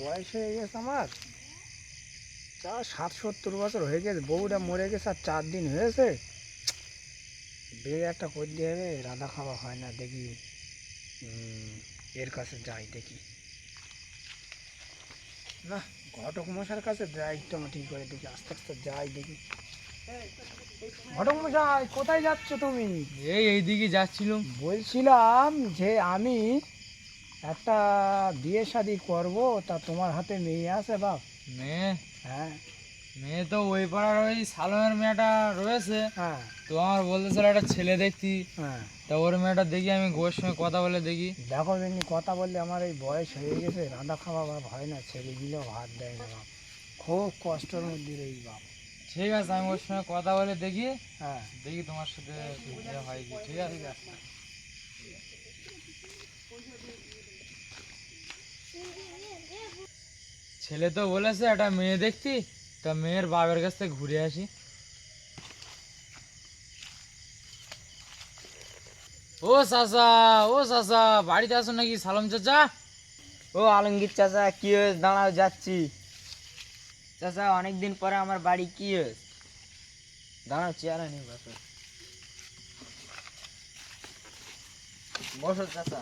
বয়স হয়ে গেছে আমার, 60-70 বছর হয়ে গেছে, বউটা মরে গেছে আর 4 দিন হয়েছে। বিয়ে একটা করতে হবে, রাধা খাওয়া হয় না, দেখি এর কাছে যাই দেখি। না, ঘটক মশার কাছে যাই তো ঠিক করে দেখি, আস্তে আস্তে যাই দেখি। ঘটক মশাই, কোথায় যাচ্ছ তুমি? এইদিকে যাচ্ছিলাম। বলছিলাম যে আমি একটা বিয়ে শাদি করবো, তা তোমার হাতে মেয়ে আছে বাপ? মেয়ে? হ্যাঁ। মেয়ে তো ওই পাড়ার ওই সালমের মেয়েটা রয়েছে। হ্যাঁ। তো আমার বলতেছিল একটা ছেলে দেখতি। হ্যাঁ, তা ওর মেয়েটা দেখি, আমি গোয়ের সঙ্গে কথা বলে দেখি। দেখো এমনি কথা বললে আমার এই বয়স হয়ে গেছে, রান্না খাওয়া বাপ হয় না, ছেলেগুলো ভাত দেয় না বাপ, খুব কষ্টের মধ্যে রই বাপ। ঠিক আছে, আমি ওর সঙ্গে কথা বলে দেখি। হ্যাঁ, দেখি তোমার সাথে বিয়ে হয় কি। ঠিক আছে। ঠিক আছে। ছেলে তো বলেছে একটা মেয়ে দেখতি, তা মেয়ের বাবার কাছ থেকে ঘুরে আসি। ও চাচা, ও চাচা, বাড়িতে আছো নাকি? সালম চাচা। ও আলমগীর চাচা, কি হয়েছে? দাঁড়াও, যাচ্ছি। চাচা, অনেকদিন পরে আমার বাড়ি, কি হয়েছে? দাঁড়াও, চেয়ারে নেই, বসো বসো চাচা।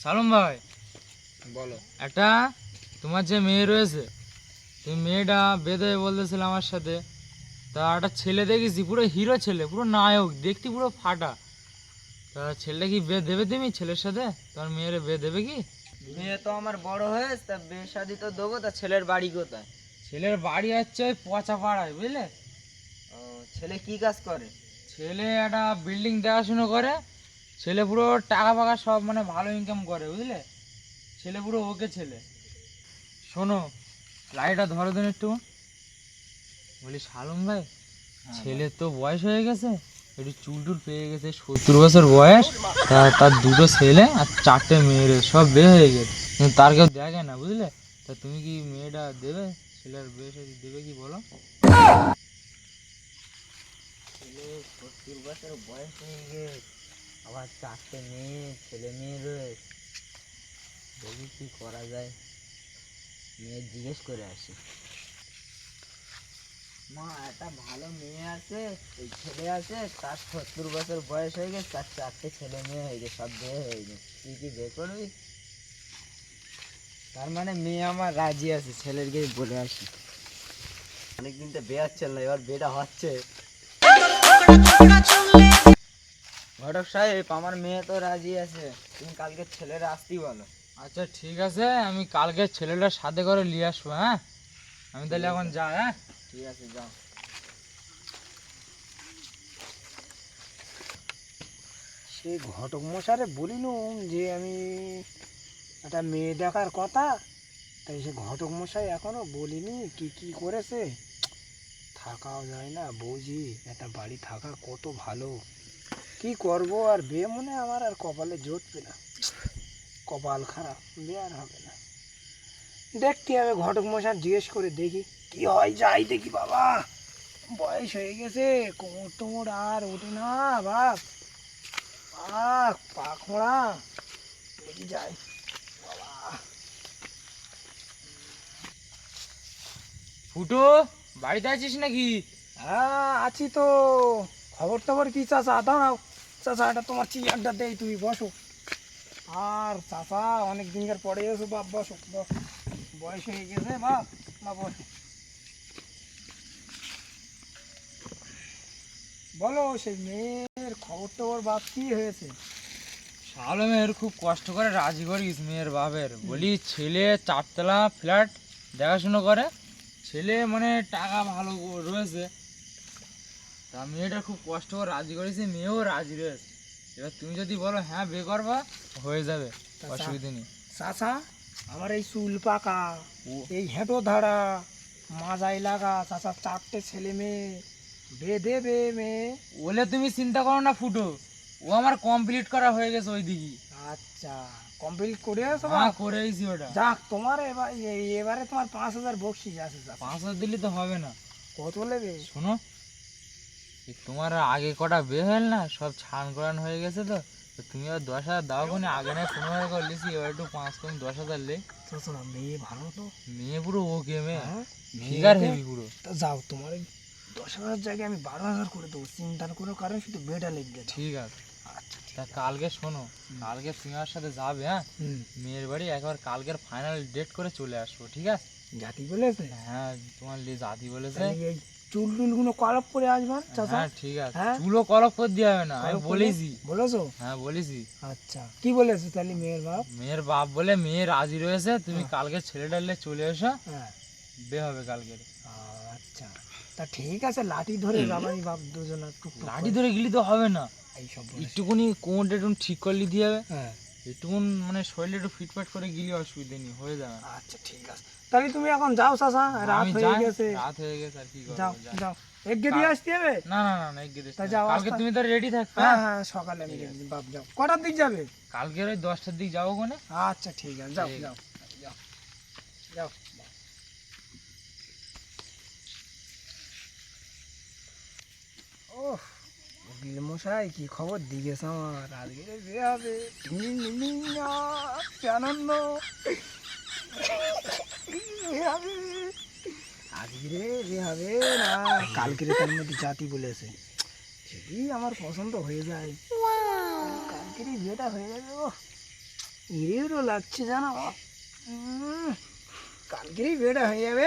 সালম ভাই, বলো। একটা তোমার যে মেয়ে রয়েছে, তুমি মেয়েটা বেঁধে বলতেছিল আমার সাথে। তা একটা ছেলে দেখেছি, পুরো হিরো ছেলে, পুরো নায়ক, দেখতে পুরো ফাটা। তা ছেলেটা কি বিয়ে দেবে তুমি ছেলের সাথে? তোমার মেয়ের বিয়ে দেবে কি? মেয়ে তো আমার বড় হয়েছে, তা বিয়ে শাদি তো দেবো, তা ছেলের বাড়ি কোথায়? ছেলের বাড়ি হচ্ছে ওই পচা পাড়ায়, বুঝলে? ও, ছেলে কি কাজ করে? ছেলে একটা বিল্ডিং দেখাশুনো করে। ছেলে পুরো টাকা ফাকা সব মানে ভালো ইনকাম করে, বুঝলে? ছেলে পুরো ওকে ছেলে। শোনো, লাইটটা ধরো দিন একটু। বলি সালম ভাই, ছেলের তো বয়স হয়ে গেছে, একটু চুল টুল পেয়ে গেছে, 70 বছর বয়স। তার দুটো ছেলে আর 4টে মেয়ের, সব বিয়ে হয়ে গেছে, কিন্তু তার কেউ দেখে না, বুঝলে? তা তুমি কি মেয়েটা দেবে? ছেলের বিয়ে শাদী দেবে কি বলো? ছেলে 70 বছর বয়স হয়ে গেছে, আবার 4টে মেয়ে, ছেলে মেয়ে রয়েছে। দেখি কি করা যায়, মেয়ে জিজ্ঞেস করে আসি। মা, একটা ভালো মেয়ে আছে, এই ছেলে আছে, তার 70 বছর বয়স হয়ে গেছে, তার 4টে ছেলে মেয়ে হয়ে গেছে, সব বিয়ে হয়ে গেছে, তুই কি বিয়ে করবি? তার মানে মেয়ে আমার রাজি আছে, ছেলের গিয়ে বলে আসি। অনেকদিন তো বিয়ে হচ্ছে না, এবার বিয়েটা হচ্ছে। ঘটক সাহেব, আমার মেয়ে তো রাজি আছে, তুমি কালকে ছেলেরা আসতেই বলো। আচ্ছা ঠিক আছে, আমি কালকে ছেলেটার সাথে করে নিয়ে আসবো। হ্যাঁ, আমি তাহলে এখন যাই। হ্যাঁ, ঠিক আছে, যাও। সে ঘটক মশারে বলিনুম যে আমি একটা মেয়ে দেখার কথা, তাই সে ঘটক মশাই এখনো বলিনি কি কি করেছে। থাকাও যায় না, বৌজি একটা বাড়ি থাকা কত ভালো, কি করব আর, বিয়ে মনে হয় আমার আর কপালে জুটবে না, কপাল খারাপ, বিয়ে আর হবে না। দেখতে হবে, ঘটক মশাই জিজ্ঞেস করে দেখি কি হয়, যাই দেখি বাবা, বয়স হয়ে গেছে, কোমর টোমর আর ওঠে না বাপ, পা খোঁড়া, দেখি যাই বাবা। ফুটো, বাড়িতে আছিস নাকি? হ্যাঁ আছি তো, খবর টবর কি চাচা? দাঁড়াও চাচা, এটা তোমার চেয়ারটা দেই, তুমি বসো। আর চাচা অনেক দিনকার পরে এসো বাপ, বসো বসো, বয়স হয়ে গেছে বাপ, না বসো। বলো, সেই মেয়ের খবর টবর বাপ কি হয়েছে? সালমের খুব কষ্ট করে রাজি করিস মেয়ের বাপের, বলি ছেলে 4তলা ফ্ল্যাট দেখাশুনো করে, ছেলে মানে টাকা ভালো রয়েছে। তা মেয়েটা খুব কষ্ট করে রাজি করেছি, মেয়েও রাজি রয়েছে। এবার তুমি যদি বলো হ্যাঁ বিয়ে করবা, হয়ে যাবে, অসুবিধা নেই। চাচা, আমার এই চুল পাকা, ও, এই হেঁটো ধারা, মাজাই লাগা চাচা, 4টে ছেলে মেয়ে, বেঁধে মেয়ে। বলে তুমি চিন্তা করো না ফুটো, ও আমার কমপ্লিট করা হয়ে গেছে ওই দিকে। আচ্ছা, কমপ্লিট করে আসো হ্যাঁ, বাপ। করেইছি ওটা। যাক, তোমার এবারে তোমার 5,000 বকশিস আছে। 5,000 দিলে তো হবে না। কত নেবে? শোনো, এই তোমার আগে কটা বিয়ে হল না, সব ছান করান হয়ে গেছে, তো তো তুমি আর 10,000 দাও কোনে, আগে না 15,000 করে লিসি, এবার একটু 5 কম 10,000 লে। চাচা না মেয়ে ভালো তো? মেয়ে পুরো ওকে মেয়ে, হ্যাঁ ফিগার মেয়েকে- হেভি পুরো। তা যাও, তোমার এই 10,000 জায়গায় আমি 12,000 করে দেবো, চিন্তার কোনো কারণ, শুধু বেটা লেগে দাও। ঠিক আছে। আচ্ছা ঠিক তা কালকে শোনো, কালকে তুমি আমার সাথে যাবে, হ্যাঁ হুম মেয়ের বাড়ি একবার কালকের ফাইনাল ডেট করে চলে আসবো, ঠিক আছে? জাতি বলেছে? হ্যাঁ তোমার জাতি বলেছে। তাহলে এই চুল টুলগুলো কলপ করে আসবেন চাচা? হ্যাঁ ঠিক আছে, হ্যাঁ? চুলো কলপ করে দিয়ে হবে না, আমি কলপ করে- বলেছি। বলেছো? হ্যাঁ বলেছি। আচ্ছা কি বলেছে তাহলে মেয়ের বাপ? মেয়ের বাপ বলে মেয়ে রাজি রয়েছে, তুমি কালকে ছেলেটালে চলে এসো, হ্যাঁ বে হবে কালকে। আচ্ছা তা ঠিক আছে, লাঠি ধরে যাবাই বাপ দুজনে টুকটুক লাঠি ধরে গেলি তো হবে না, এই সব একটুকুনি কোমরটা একটু ঠিক করলে দিয়ে হবে, হ্যাঁ একটুকুন মানে শরীরে একটু ফিটফাট করে গেলে অসুবিধা নেই, হয়ে যাবে। আচ্ছা ঠিক আছে, তাহলে তুমি এখন যাও চাচা, রাত আমি হয়ে যাই, গেছে। রাত হয়ে গেছে আর কি করবো, যাও যাই। যাও, এগিয়ে দিয়ে আসতে হবে। না না না না এগিয়ে দিস তা না। যাও, কালকে আস্তে- তুমি তো রেডি থাকবে, হ্যাঁ হ্যাঁ? হ্যাঁ সকালে আমি দেখবি বাপ। যাও, কটার দিক যাবে? কালকে ওই 10টার দিক যাবো কোনে। আচ্ছা ঠিক আছে, যাও ঠিক যাও যাও যাও। ওহ উকিল মশাই কি খবর দিয়েছে আমার, আজকে বিয়ে হবে, কি আনন্দ, বিয়ে হবে আজকে রে, বিয়ে হবে না কালকে রে, তার মধ্যে জাতি বলেছে, যদি আমার পছন্দ হয়ে যায় কালকে রে বিয়েটা হয়ে যাবে। ও ইরেও লাগছে জানো, কালকেরই বিয়েটা হয়ে যাবে।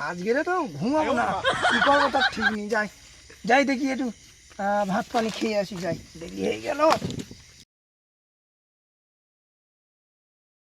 আজকেরে তো ঘুমাবো না, কি করবো তার ঠিক নেই। যাই যাই দেখি একটু ভাত পানি খেয়ে আসি, যাই দেরি হয়ে গেল।